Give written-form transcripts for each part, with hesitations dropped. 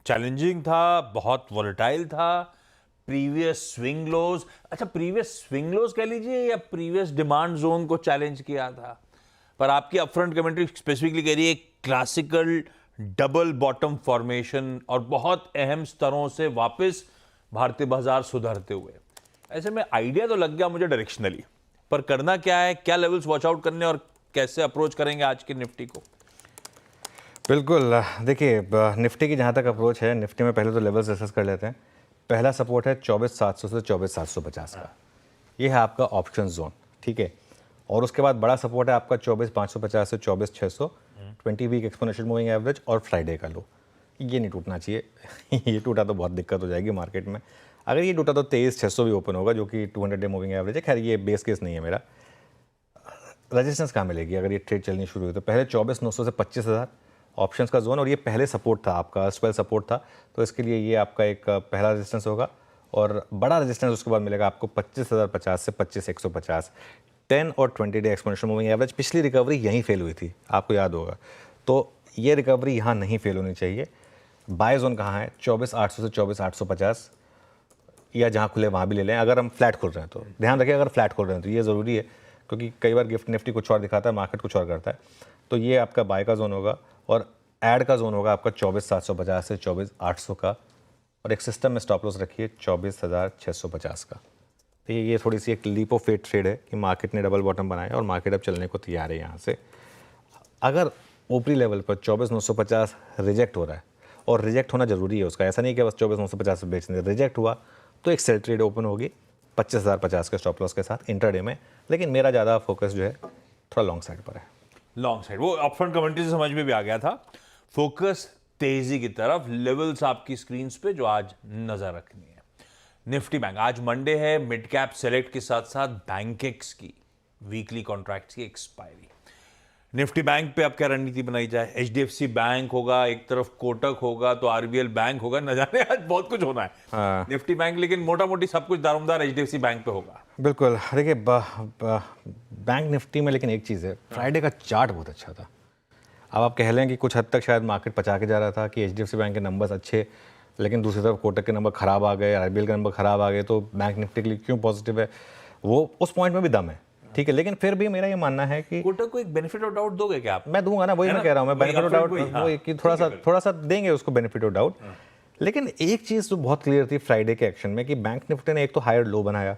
Challenging था, बहुत volatile था, प्रीवियस स्विंग लोज, अच्छा प्रीवियस स्विंग लोज कह लीजिए या प्रीवियस डिमांड जोन को चैलेंज किया था। पर आपकी अपफ्रंट कमेंट्री स्पेसिफिकली कह रही है क्लासिकल डबल बॉटम फॉर्मेशन और बहुत अहम स्तरों से वापस भारतीय बाजार सुधरते हुए। ऐसे में आइडिया तो लग गया मुझे डायरेक्शनली, पर करना क्या है, क्या लेवल्स वॉच आउट करने और कैसे अप्रोच करेंगे आज की निफ्टी को? बिल्कुल। देखिए, निफ्टी की जहाँ तक अप्रोच है, निफ्टी में पहले तो लेवल्स डिस्कस कर लेते हैं। पहला सपोर्ट है 24,700 से 24,750 का, ये है आपका ऑप्शन जोन, ठीक है। और उसके बाद बड़ा सपोर्ट है आपका 24,550 से 24,600, 20 वीक एक्सपोनेंशियल मूविंग एवरेज और फ्राइडे का लो। ये नहीं टूटना चाहिए ये टूटा तो बहुत दिक्कत हो जाएगी मार्केट में। अगर ये टूटा तो 23,600 भी ओपन होगा, जो कि 200 डे मूविंग एवरेज है। खैर ये बेस केस नहीं है मेरा। रेजिस्टेंस कहाँ मिलेगी अगर ये ट्रेड चलनी शुरू हुई? तो पहले 24,900 से 25,000 ऑप्शंस का जोन, और ये पहले सपोर्ट था आपका, स्वेल सपोर्ट था, तो इसके लिए ये आपका एक पहला रेजिस्टेंस होगा। और बड़ा रेजिस्टेंस उसके बाद मिलेगा आपको 25,050 से 25,150। 10 और 20 डे एक्सपोनेंशियल मूविंग एवरेज, पिछली रिकवरी यहीं फेल हुई थी, आपको याद होगा, तो ये रिकवरी यहाँ नहीं फेल होनी चाहिए। बाय जोन कहाँ है? 24,800 से 24,850, या जहाँ खुले वहाँ भी ले लें। अगर हम फ्लैट खोल रहे हैं तो ध्यान रखिए, अगर फ्लैट खोल रहे हैं तो ये ज़रूरी है, क्योंकि कई बार गिफ्ट निफ्टी कुछ और दिखाता है, मार्केट कुछ और करता है। तो ये आपका बाय का जोन होगा, और ऐड का जोन होगा आपका 24,750 से 24,800 का, और एक सिस्टम में स्टॉप लॉस रखिए 24,650 का। तो ये थोड़ी सी एक लीप ऑफ फेथ ट्रेड है कि मार्केट ने डबल बॉटम बनाया और मार्केट अब चलने को तैयार है यहाँ से। अगर ऊपरी लेवल पर 24,950 रिजेक्ट हो रहा है, और रिजेक्ट होना जरूरी है उसका, ऐसा नहीं कि बस 24,950 से बेचने, रिजेक्ट हुआ तो एक सेल ट्रेड ओपन होगी 25,050 के स्टॉप लॉस के साथ इंट्राडे में। लेकिन मेरा ज़्यादा फोकस जो है थोड़ा लॉन्ग साइड पर है। लॉन्ग साइड, वो अपफ्रंट कमेंट्री से समझ में भी आ गया था। फोकस तेजी की तरफ, लेवल्स आपकी स्क्रीन पे जो आज नजर रखनी है। निफ्टी बैंक, आज मंडे है, मिड कैप सेलेक्ट के साथ साथ बैंकेक्स की वीकली कॉन्ट्रैक्ट्स की एक्सपायरी। निफ्टी बैंक पे अब क्या रणनीति बनाई जाए? एचडीएफसी बैंक होगा एक तरफ, कोटक होगा, तो आरबीएल बैंक होगा, न जाने आज बहुत कुछ होना है। हाँ। निफ्टी बैंक, लेकिन मोटा मोटी सब कुछ दारोमदार एचडीएफसी बैंक पे होगा। बिल्कुल। देखिए, बैंक निफ्टी में लेकिन एक चीज़ है, फ्राइडे का चार्ट बहुत अच्छा था। अब आप कह लें कि कुछ हद तक शायद मार्केट पचा के जा रहा था कि एचडीएफसी बैंक के नंबर्स अच्छे, लेकिन दूसरी तरफ कोटक के नंबर खराब आ गए, आरबीएल के नंबर खराब आ गए, तो बैंक निफ्टी के लिए क्यों पॉजिटिव है? वो उस पॉइंट में भी दम है, ठीक है। लेकिन फिर भी मेरा ये मानना है कि कोटक को एक बेनिफिट ऑफ डाउट दोगे क्या आप? मैं दूंगा ना, वही मैं कह रहा हूँ, मैं बेनिफिट ऑफ डाउट वो एक कि थोड़ा सा देंगे उसको बेनिफिट ऑफ डाउट। लेकिन एक चीज़ तो बहुत क्लियर थी फ्राइडे के एक्शन में कि बैंक निफ्टी ने एक तो हायर लो बनाया,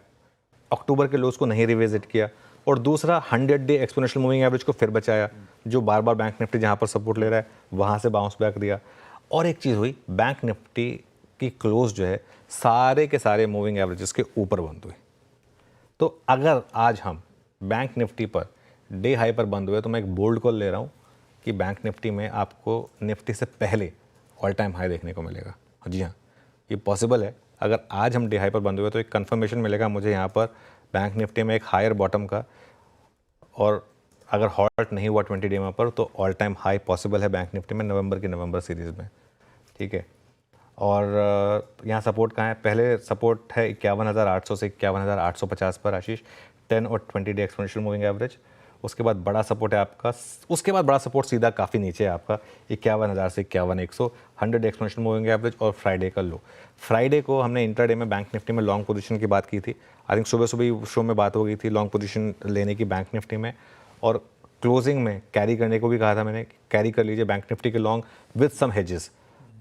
अक्टूबर के लोज को नहीं रिविजिट किया, और दूसरा 100 डे एक्सपोनेंशियल मूविंग एवरेज को फिर बचाया, जो बार बार बैंक निफ्टी जहाँ पर सपोर्ट ले रहा है वहाँ से बाउंस बैक दिया। और एक चीज़ हुई, बैंक निफ्टी की क्लोज जो है सारे के सारे मूविंग एवरेजेस के ऊपर बंद हुई। तो अगर आज हम bank Nifty per day high पर बंद हुए, तो मैं एक बोल्ड कॉल ले रहा हूँ कि बैंक निफ्टी में आपको निफ्टी से पहले ऑल टाइम हाई देखने को मिलेगा। जी हाँ, ये पॉसिबल है। अगर आज हम डे हाई पर बंद हुए तो एक कंफर्मेशन मिलेगा मुझे यहाँ पर बैंक निफ्टी में एक हायर बॉटम का, और अगर हॉल्ट नहीं हुआ 20 डे में पर, तो ऑल टाइम हाई पॉसिबल है बैंक निफ्टी में नवंबर सीरीज़ में, ठीक है। और यहाँ सपोर्ट कहाँ है? पहले सपोर्ट है 51,800 से 51,850 पर आशीष, 10 और 20 डे एक्सपोनेंशियल मूविंग एवरेज। उसके बाद बड़ा सपोर्ट है आपका, उसके बाद बड़ा सपोर्ट सीधा काफ़ी नीचे है आपका 51,000 से 51,100, 100 डे एक्सपोनेंशियल मूविंग एवरेज और फ्राइडे का लो। फ्राइडे को हमने इंट्राडे में बैंक निफ्टी में लॉन्ग पोजीशन की बात की थी। आई थिंक सुबह सुबह शो में बात हो गई थी लॉन्ग पोजीशन लेने की बैंक निफ्टी में, और क्लोजिंग में कैरी करने को भी कहा था मैंने, कैरी कर लीजिए बैंक निफ्टी के लॉन्ग विद सम हेजेस।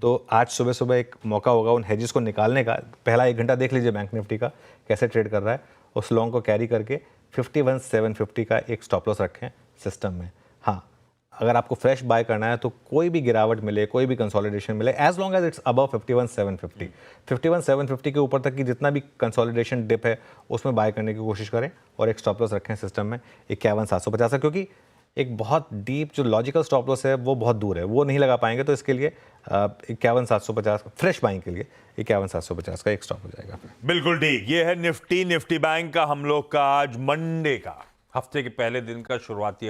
तो आज सुबह सुबह एक मौका होगा उन हेजेस को निकालने का। पहला 1 घंटा देख लीजिए बैंक निफ्टी का कैसे ट्रेड कर रहा है, उस लॉन्ग को कैरी करके 51,750 का एक स्टॉप लॉस रखें सिस्टम में। हाँ, अगर आपको फ्रेश बाय करना है तो कोई भी गिरावट मिले, कोई भी कंसोलिडेशन मिले, as long as it's above 51,750, 51,750 के ऊपर तक की जितना भी कंसोलिडेशन डिप है उसमें बाय करने की कोशिश करें, और एक स्टॉप लॉस रखें सिस्टम में 51,750 क्योंकि एक बहुत डीप जो लॉजिकल स्टॉप लॉस है वो बहुत दूर है, वो नहीं लगा पाएंगे। तो इसके लिए 51,750 फ्रेश बाइंग के लिए 51,750 का एक स्टॉप हो जाएगा। बिल्कुल ठीक। ये है निफ्टी बैंक का हम लोग का आज मंडे का, हफ्ते के पहले दिन का शुरुआती